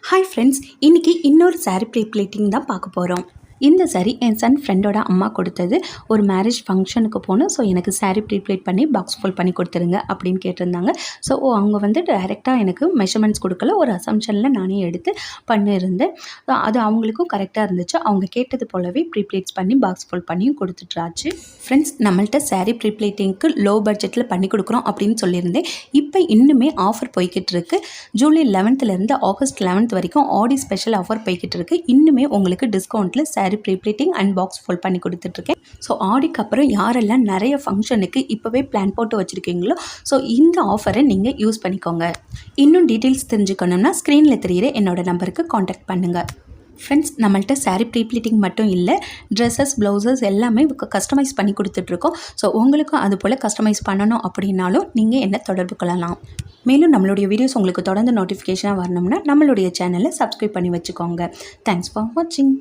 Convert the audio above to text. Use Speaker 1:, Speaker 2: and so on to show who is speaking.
Speaker 1: Hi friends, இன்றைக்கி இன்னொரு sari pleating தான் பார்க்க போகிறோம். இந்த சாரீ என் சன் ஃப்ரெண்டோட அம்மா கொடுத்தது. ஒரு மேரேஜ் ஃபங்க்ஷனுக்கு போனோம். ஸோ எனக்கு சாரீ ப்ளீட் பண்ணி பாக்ஸ் ஃபுல் பண்ணி கொடுத்துருங்க அப்படின்னு கேட்டிருந்தாங்க. ஸோ அவங்க வந்து டைரெக்டாக எனக்கு மெஷர்மெண்ட்ஸ் கொடுக்கல, ஒரு அசம்ஷனில் நானே எடுத்து பண்ணியிருந்தேன். அது அவங்களுக்கும் கரெக்டாக இருந்துச்சு. அவங்க கேட்டது போலவே ப்ளீட்ஸ் பண்ணி பாக்ஸ் ஃபுல் பண்ணியும் கொடுத்துட்றாச்சு. ஃப்ரெண்ட்ஸ், நம்மள்ட்ட சாரீ ப்ளீட்டிங்க்கு லோ பட்ஜெட்டில் பண்ணி கொடுக்குறோம் அப்படின்னு சொல்லியிருந்தேன். இப்போ இன்னுமே ஆஃபர் போய்கிட்டு இருக்குது. ஜூலை 11லேருந்து ஆகஸ்ட் 11th வரைக்கும் ஆடி ஸ்பெஷல் ஆஃபர் போய்கிட்டு இருக்குது. இன்னுமே உங்களுக்கு டிஸ்கவுண்ட்டில் sari pleating and box full பண்ணி கொடுத்துட்ருக்கேன். ஸோ ஆடிக்கு அப்புறம் யாரெல்லாம் நிறைய ஃபங்க்ஷனுக்கு இப்போவே பிளான் போட்டு வச்சுருக்கீங்களோ, ஸோ இந்த ஆஃபரை நீங்கள் யூஸ் பண்ணிக்கோங்க. இன்னும் டீட்டெயில்ஸ் தெரிஞ்சுக்கணும்னா ஸ்க்ரீனில் தெரிகிற என்னோட நம்பருக்கு காண்டாக்ட் பண்ணுங்கள். ஃப்ரெண்ட்ஸ், நம்மள்ட்ட சாரீ ப்ளீட்டிங் மட்டும் இல்லை, ட்ரெஸ்ஸஸ், ப்ளவுசஸ் எல்லாமே கஸ்டமைஸ் பண்ணி கொடுத்துட்ருக்கோம். ஸோ உங்களுக்கும் அது போல் கஸ்டமைஸ் பண்ணணும் அப்படின்னாலும் நீங்கள் என்ன தொடர்பு கொள்ளலாம். மேலும் நம்மளுடைய வீடியோஸ் உங்களுக்கு தொடர்ந்து நோட்டிஃபிகேஷனாக வரணும்னா நம்மளுடைய சேனலை சப்ஸ்கிரைப் பண்ணி வச்சுக்கோங்க. தேங்க்ஸ் ஃபார் வாட்சிங்.